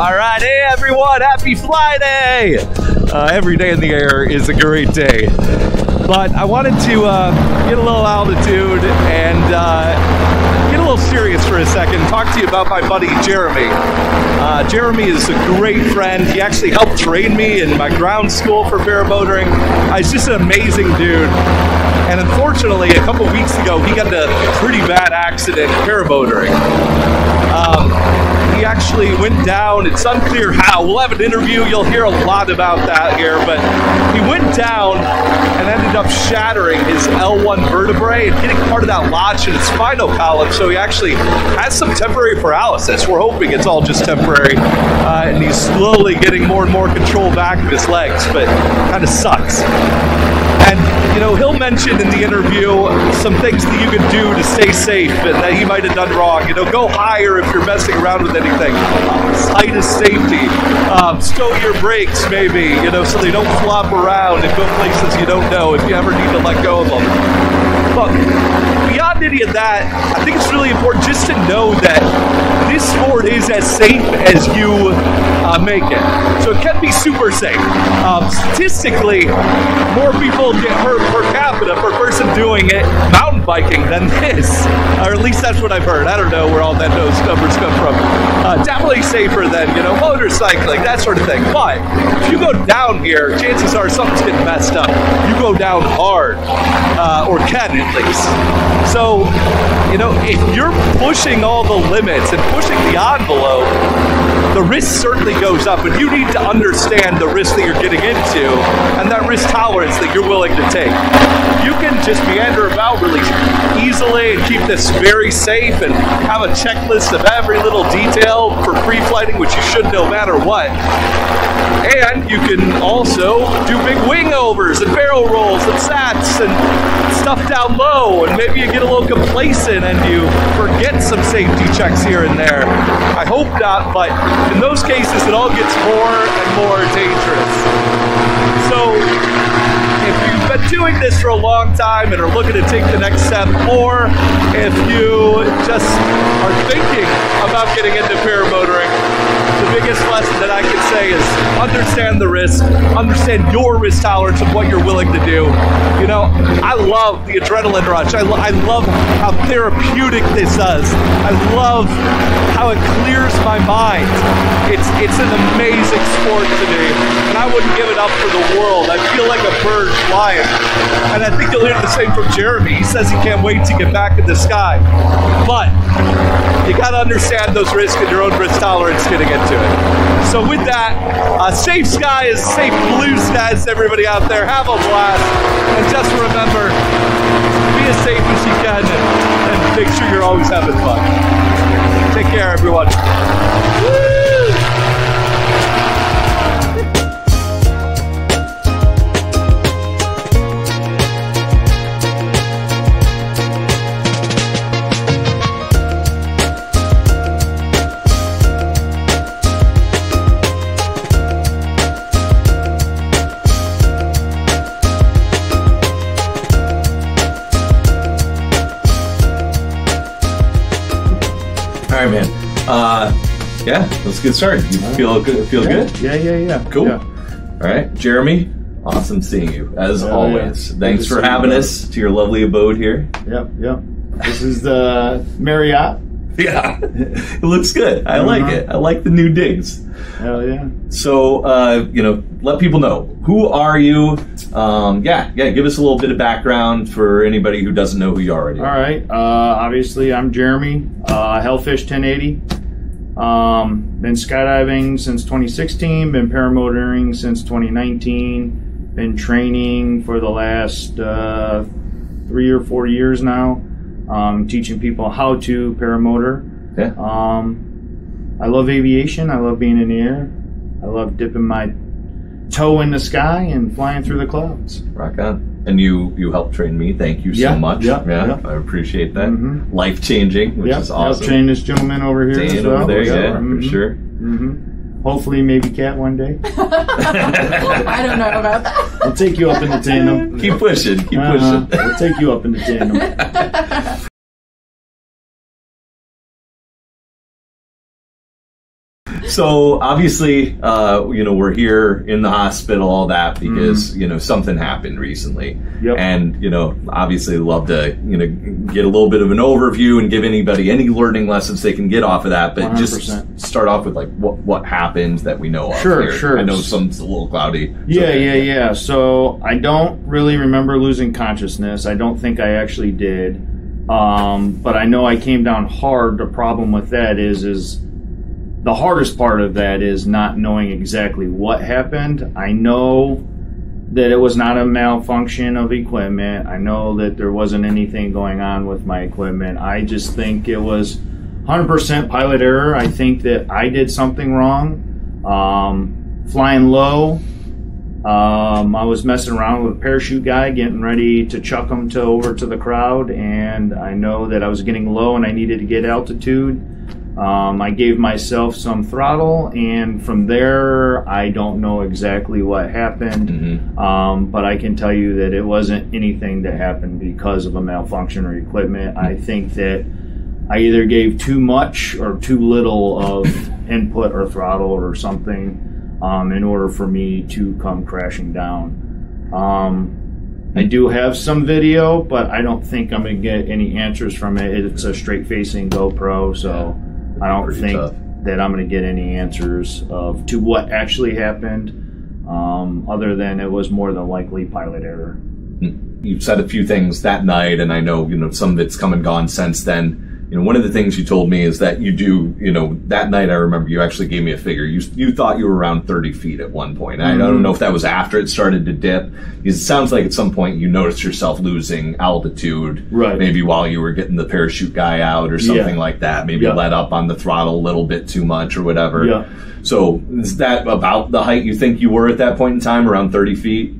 All right, hey everyone, happy Friday! Every day in the air is a great day. But I wanted to get a little altitude and get a little serious for a second, talk to you about my buddy Jeremy. Jeremy is a great friend. He actually helped train me in my ground school for paramotoring. He's just an amazing dude. And unfortunately, a couple weeks ago, he got in a pretty bad accident paramotoring. He actually went down. It's unclear how. We'll have an interview. You'll hear a lot about that here. But he went down and ended up shattering his L1 vertebrae and hitting part of that notch in his spinal column. So he actually has some temporary paralysis. We're hoping it's all just temporary. And he's slowly getting more and more control back of his legs, but kind of sucks. And, you know, he'll mention in the interview some things that you can do to stay safe and that he might have done wrong. You know, go higher if you're messing around with anything. Height is safety. Stow your brakes, maybe, you know, so they don't flop around and go places you don't know if you ever need to let go of them. But beyond any of that, I think it's really important just to know that this sport is as safe as you make it. So it can be super safe. Statistically, more people get hurt per capita per person doing it mountain biking than this. Or at least that's what I've heard. I don't know where all those numbers come from. Definitely safer than, you know, motorcycling, that sort of thing. But if you go down here, chances are something's getting messed up. You go down hard, or can at least. So, you know, if you're pushing all the limits and pushing the envelope, the risk certainly goes up, and you need to understand the risk that you're getting into and that risk tolerance that you're willing to take. You can just meander about really easily and keep this very safe and have a checklist of every little detail for pre-flighting, which you should no matter what. And you can also do big wing overs and barrel rolls and sats and stuff down low, and maybe you get a little complacent and you forget some safety checks here and there. I hope not, but in those cases it all gets more and more dangerous. So if you've been doing this for a long time and are looking to take the next step, or if you just are thinking about getting into paramotoring, the biggest lesson that I can say is understand the risk, understand your risk tolerance of what you're willing to do. You know, I love the adrenaline rush. I love how therapeutic this does. I love how it clears my mind. It's an amazing sport to me, and I wouldn't give it up for the world. I feel like a bird flying. And I think you'll hear the same from Jeremy. He says he can't wait to get back in the sky. But you got to understand those risks and your own risk tolerance getting into it. So with that, safe skies, safe blue skies to everybody out there. Have a blast. And just remember, be as safe as you can and make sure you're always having fun. Take care, everyone. Woo! All right, man. Yeah, let's get started. You feel good? Feel good? Yeah. Cool. Yeah. All right, Jeremy. Awesome seeing you as always. Yeah. Thanks for having us to your lovely abode here. Yep. This is the Marriott. Yeah, it looks good. I like it. I like the new digs. Hell yeah. So, you know, let people know, who are you? Give us a little bit of background for anybody who doesn't know who you already are. All right. Obviously, I'm Jeremy, Hellfish 1080. Been skydiving since 2016, been paramotoring since 2019, been training for the last 3 or 4 years now, teaching people how to paramotor. Yeah. I love aviation. I love being in the air. I love dipping my toe in the sky and flying through the clouds. Rock on. And you helped train me. Thank you so much. Yeah. I appreciate that. Life-changing, which is awesome. I'll train this gentleman over here Dan as well. over there, for sure. Hopefully, maybe Cat one day. I don't know about that. I'll take you up in the tandem. Keep pushing. Keep pushing. I'll take you up in the tandem. So obviously, we're here in the hospital, all that because something happened recently, and obviously love to get a little bit of an overview and give anybody any learning lessons they can get off of that. But 100%. Just start off with like what happened that we know of. Sure. I know some's a little cloudy. Yeah. So I don't really remember losing consciousness. I don't think I actually did, but I know I came down hard. The problem with that is the hardest part of that is not knowing exactly what happened. I know that it was not a malfunction of equipment. I know that there wasn't anything going on with my equipment. I just think it was 100% pilot error. I think that I did something wrong. Flying low, I was messing around with a parachute guy, getting ready to chuck him over to the crowd, and I know that I was getting low and I needed to get altitude. I gave myself some throttle, and from there, I don't know exactly what happened, but I can tell you that it wasn't anything that happened because of a malfunction or equipment. I think that I either gave too much or too little of input or throttle or something in order for me to come crashing down. I do have some video, but I don't think I'm going to get any answers from it. It's a straight-facing GoPro, so I don't think that I'm going to get any answers to what actually happened, other than it was more than likely pilot error. You've said a few things that night, and I know some of it's come and gone since then. One of the things you told me is that you do, that night I remember you actually gave me a figure. You thought you were around 30 feet at one point. I don't know if that was after it started to dip. Because it sounds like at some point you noticed yourself losing altitude. Right. Maybe while you were getting the parachute guy out or something like that. Maybe let up on the throttle a little bit too much or whatever. Yeah. So is that about the height you think you were at that point in time, around 30 feet?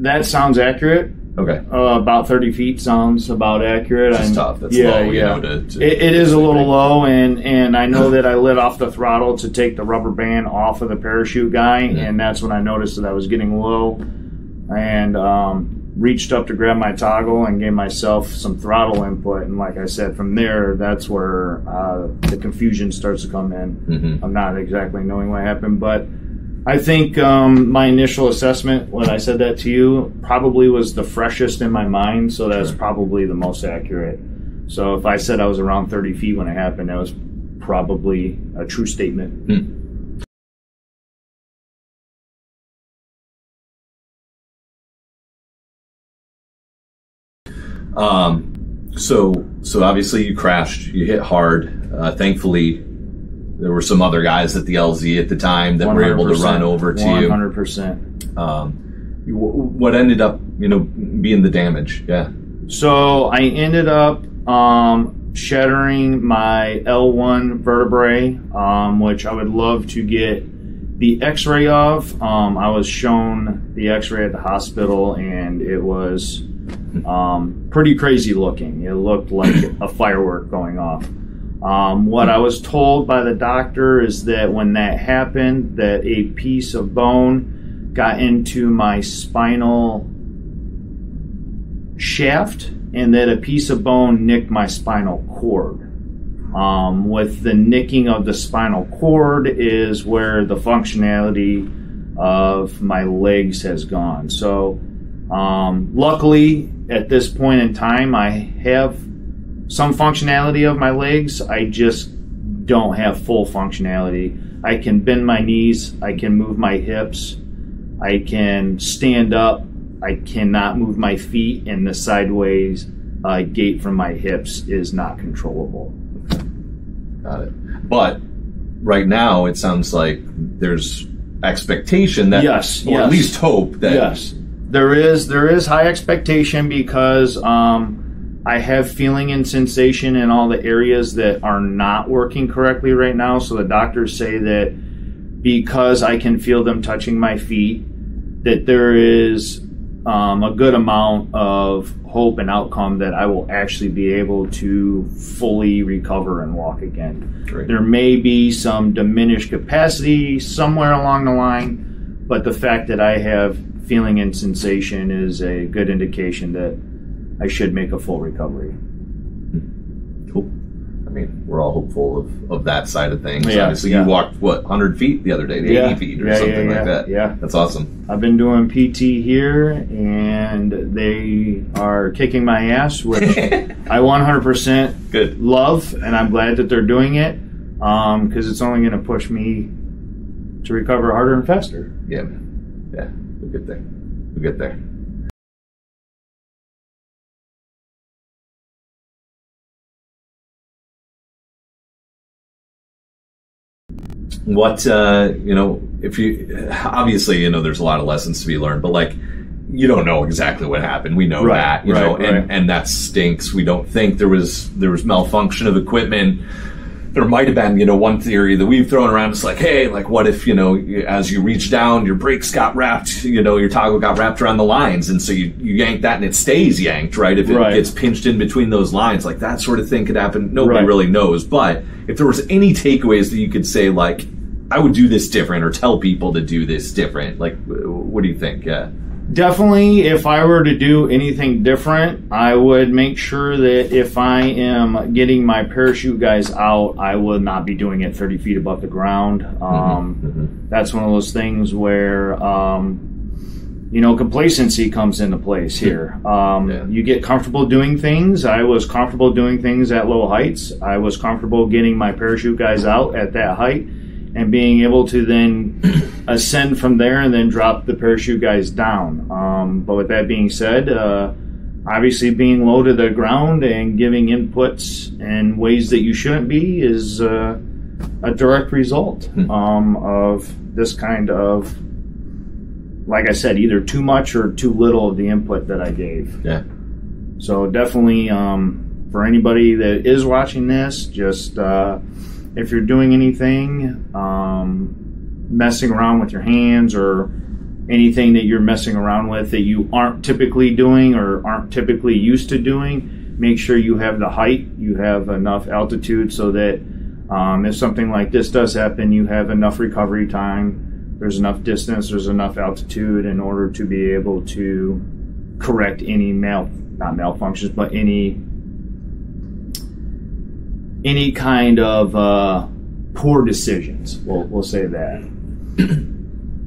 That sounds accurate. Okay. About 30 feet sounds about accurate. That's tough. That's low. It is a little low, and I know that I lit off the throttle to take the rubber band off of the parachute guy, and that's when I noticed that I was getting low, and reached up to grab my toggle and gave myself some throttle input. And like I said, from there, that's where the confusion starts to come in. I'm not exactly knowing what happened, but I think my initial assessment when I said that to you probably was the freshest in my mind, so that's probably the most accurate. So if I said I was around 30 feet when it happened, that was probably a true statement. So obviously you crashed, you hit hard. Thankfully, there were some other guys at the LZ at the time that were able to run over to 100%. you. What ended up, being the damage? Yeah. So I ended up shattering my L1 vertebrae, which I would love to get the X-ray of. I was shown the X-ray at the hospital, and it was pretty crazy looking. It looked like a firework going off. What I was told by the doctor is that when that happened, that a piece of bone got into my spinal shaft, and that a piece of bone nicked my spinal cord. With the nicking of the spinal cord is where the functionality of my legs has gone. So luckily at this point in time I have some functionality of my legs. I just don't have full functionality. I can bend my knees, I can move my hips, I can stand up, I cannot move my feet, and the sideways gait from my hips is not controllable. Got it. But right now it sounds like there's expectation that, or at least hope that there is high expectation, because I have feeling and sensation in all the areas that are not working correctly right now. So the doctors say that because I can feel them touching my feet, that there is a good amount of hope and outcome that I will actually be able to fully recover and walk again. Great. There may be some diminished capacity somewhere along the line, but the fact that I have feeling and sensation is a good indication that I should make a full recovery. Cool. I mean, we're all hopeful of that side of things. Yeah, Obviously, you walked, 100 feet the other day, 80 feet or something like that. Yeah. That's awesome. I've been doing PT here, and they are kicking my ass, which I 100% Good. love, and I'm glad that they're doing it because it's only going to push me to recover harder and faster. Yeah, man. Yeah, we'll get there. We'll get there. What, if you, obviously, there's a lot of lessons to be learned, but like, you don't know exactly what happened. We know that, and that stinks. We don't think there was malfunction of equipment. There might have been, one theory that we've thrown around. It's like, hey, like, what if, as you reach down, your brakes got wrapped, your toggle got wrapped around the lines, and so you yank that and it stays yanked, right? If it gets pinched in between those lines, like that sort of thing could happen. Nobody really knows. But if there was any takeaways that you could say, like, I would do this different or tell people to do this different, like, what do you think? Yeah. Definitely, if I were to do anything different, I would make sure that if I am getting my parachute guys out, I would not be doing it 30 feet above the ground. That's one of those things where, complacency comes into place here. You get comfortable doing things. I was comfortable doing things at low heights. I was comfortable getting my parachute guys out at that height and being able to then ascend from there and then drop the parachute guys down. But with that being said, obviously being low to the ground and giving inputs in ways that you shouldn't be is a direct result of this kind of, like I said, either too much or too little of the input that I gave. Yeah. So definitely for anybody that is watching this, just if you're doing anything, messing around with your hands or anything that you're messing around with that you aren't typically doing or aren't typically used to doing, make sure you have the height, you have enough altitude so that if something like this does happen, you have enough recovery time, there's enough distance, there's enough altitude in order to be able to correct any not malfunctions, but any kind of poor decisions. We'll say that.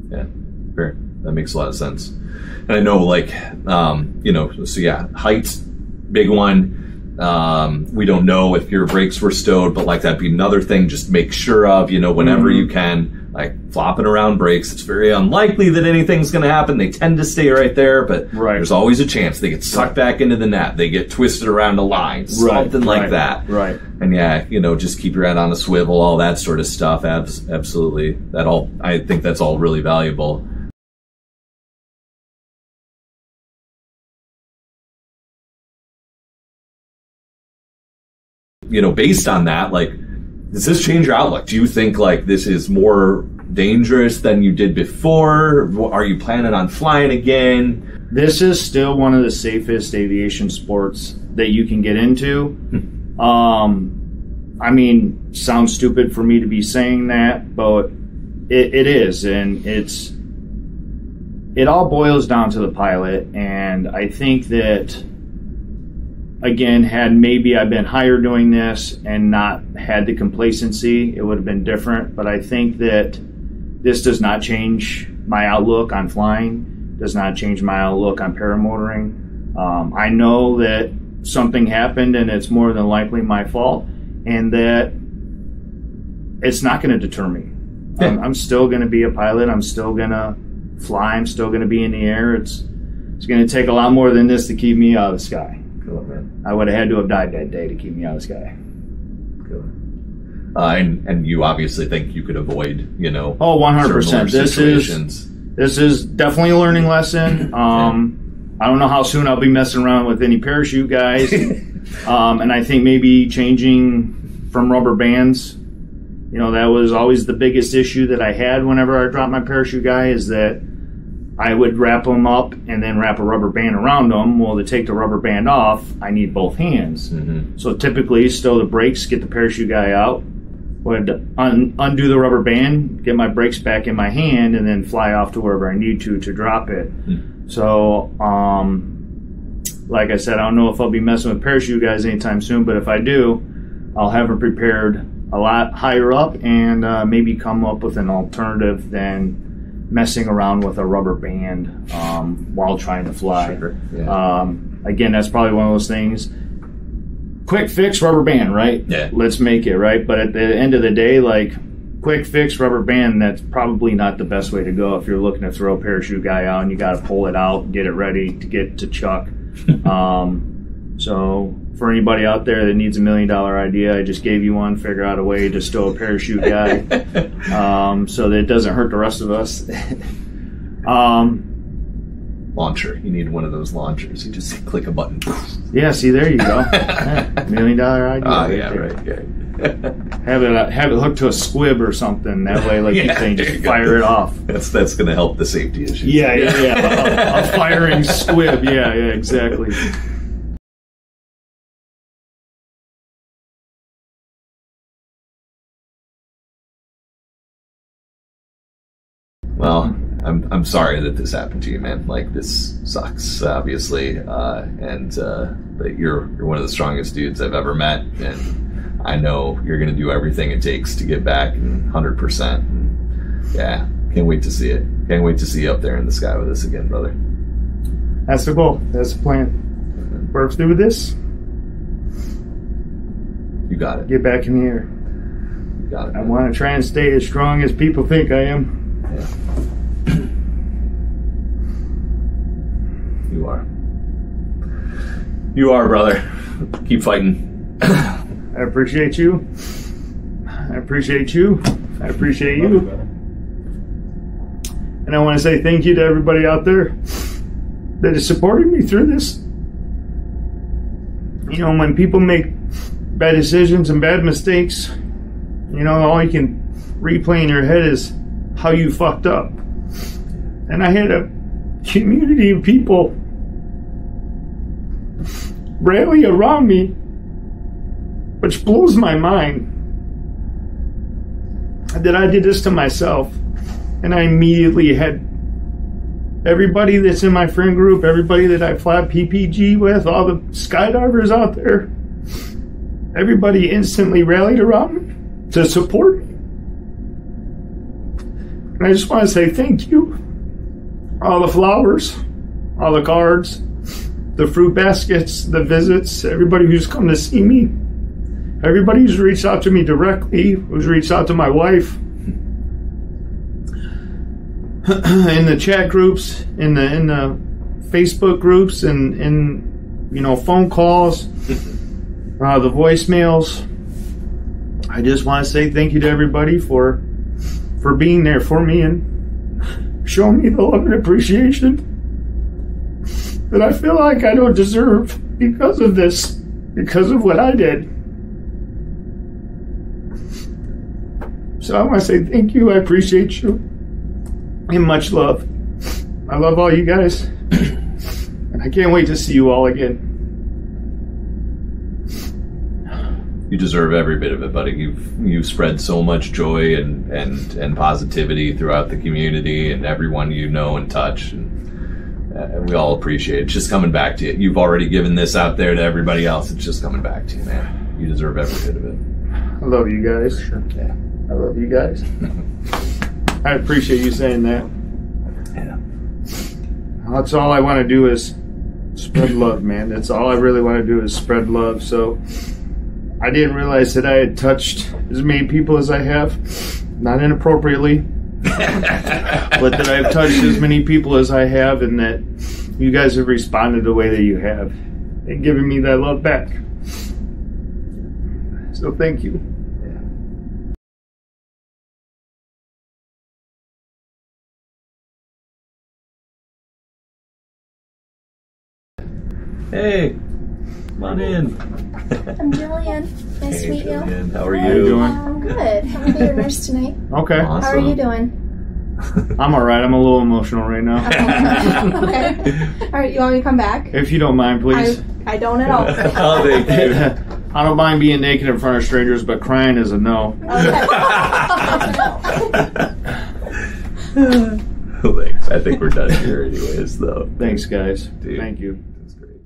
Yeah, fair. That makes a lot of sense. And I know, height, big one. We don't know if your brakes were stowed, but like that'd be another thing. Just make sure of, whenever you can. Like flopping around brakes, it's very unlikely that anything's going to happen. They tend to stay right there, but there's always a chance they get sucked back into the net. They get twisted around a line, something like that. Right. And just keep your head on a swivel, all that sort of stuff. Absolutely. I think that's all really valuable. Based on that, like, does this change your outlook? Do you think like this is more dangerous than you did before? Are you planning on flying again? This is still one of the safest aviation sports that you can get into. Sounds stupid for me to be saying that, but it is, and it all boils down to the pilot. And I think that, again, had maybe I been higher doing this and not had the complacency, it would have been different. But I think that this does not change my outlook on flying, does not change my outlook on paramotoring. I know that something happened and it's more than likely my fault, and that it's not going to deter me. Yeah. I'm still going to be a pilot. I'm still going to fly. I'm still going to be in the air. It's going to take a lot more than this to keep me out of the sky. Cool, man. I would have had to have died that day to keep me out of the sky. Cool. And you obviously think you could avoid, 100%. This is definitely a learning lesson. I don't know how soon I'll be messing around with any parachute guys. And I think maybe changing from rubber bands, that was always the biggest issue that I had whenever I dropped my parachute guy, is that I would wrap them up and then wrap a rubber band around them. Well, to take the rubber band off, I need both hands. Mm-hmm. So typically, stow the brakes, get the parachute guy out, would undo the rubber band, get my brakes back in my hand, and then fly off to wherever I need to drop it. Mm-hmm. So, like I said, I don't know if I'll be messing with parachute guys anytime soon, but if I do, I'll have them prepared a lot higher up and maybe come up with an alternative than messing around with a rubber band while trying to fly. Sure. Yeah. Again, that's probably one of those things. Quick fix, rubber band, right? Yeah. Let's make it, right? But at the end of the day, like, quick fix, rubber band, that's probably not the best way to go if you're looking to throw a parachute guy out and you got to pull it out, get it ready to get to chuck. So for anybody out there that needs $1 million idea, I just gave you one. Figure out a way to stow a parachute guy so that it doesn't hurt the rest of us. Launcher. You need one of those launchers. You just click a button. Yeah, see, there you go. $1 million idea. Oh, yeah, right. Yeah. Have it hooked to a squib or something. That way, like you can just fire it off. That's going to help the safety issues. Yeah. A firing squib. Yeah, exactly. Well, I'm sorry that this happened to you, man. Like, this sucks, obviously, and that you're one of the strongest dudes I've ever met, and I know you're going to do everything it takes to get back 100%. And yeah, can't wait to see it. Can't wait to see you up there in the sky with us again, brother. That's the goal. That's the plan. Work through this. You got it. Get back in the air. You got it. I want to try and stay as strong as people think I am. Yeah. You are. You are, brother. Keep fighting. I appreciate you. I appreciate you. I appreciate you. And I want to say thank you to everybody out there that is supporting me through this. You know, when people make bad decisions and bad mistakes, you know, all you can replay in your head is how you fucked up. And I had a community of people rally around me, which blows my mind that I did this to myself. And I immediately had everybody that's in my friend group, everybody that I fly PPG with, all the skydivers out there, everybody instantly rallied around me to support me. And I just want to say thank you. All the flowers, all the cards, the fruit baskets, the visits, everybody who's come to see me, everybody who's reached out to me directly, who's reached out to my wife, in the chat groups, in the Facebook groups, and you know, phone calls, the voicemails. I just want to say thank you to everybody for being there for me and showing me the love and appreciation that I feel like I don't deserve because of this, because of what I did. So I want to say thank you. I appreciate you. And much love. I love all you guys. And I can't wait to see you all again. You deserve every bit of it, buddy. You've spread so much joy and positivity throughout the community and everyone you know and touch. And we all appreciate it. It's just coming back to you. You've already given this out there to everybody else. It's just coming back to you, man. You deserve every bit of it. I love you guys. Sure. Yeah. I love you guys. I appreciate you saying that. Yeah. That's all I want to do is spread love, man. That's all I really want to do is spread love. So I didn't realize that I had touched as many people as I have, not inappropriately, but that I've touched as many people as I have, and that you guys have responded the way that you have and given me that love back. So thank you. Hey, come on in. I'm Julian. Nice to meet you. Julian. How are How you you? doing? I'm good. I'm gonna be your nurse tonight. Okay. Awesome. How are you doing? I'm all right. I'm a little emotional right now. Okay. All right. You want me to come back? If you don't mind, please. I don't at all. Oh, thank you. I don't mind being naked in front of strangers, but crying is a no. Okay. Thanks. I think we're done here anyways, though. Thanks, guys. Dude. Thank you. That's great.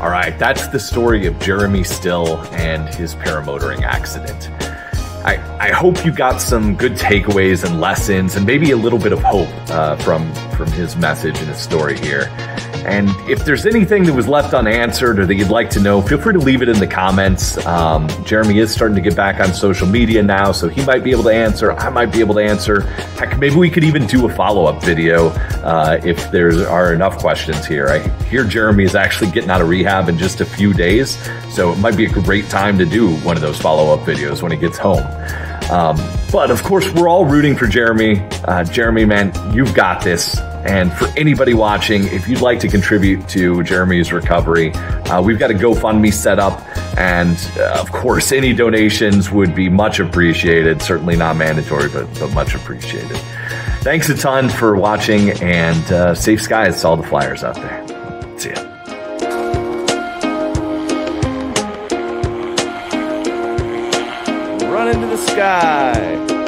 All right, that's the story of Jeremy Still and his paramotoring accident. I hope you got some good takeaways and lessons and maybe a little bit of hope from his message and his story here. And if there's anything that was left unanswered or that you'd like to know, feel free to leave it in the comments. Jeremy is starting to get back on social media now, so he might be able to answer. I might be able to answer. Heck, maybe we could even do a follow-up video if there are enough questions here. I hear Jeremy is actually getting out of rehab in just a few days, so it might be a great time to do one of those follow-up videos when he gets home. But of course, we're all rooting for Jeremy. Jeremy, man, you've got this. And for anybody watching, if you'd like to contribute to Jeremy's recovery, we've got a GoFundMe set up. And of course, any donations would be much appreciated. Certainly not mandatory, but much appreciated. Thanks a ton for watching, and safe skies to all the flyers out there. See ya. Run into the sky.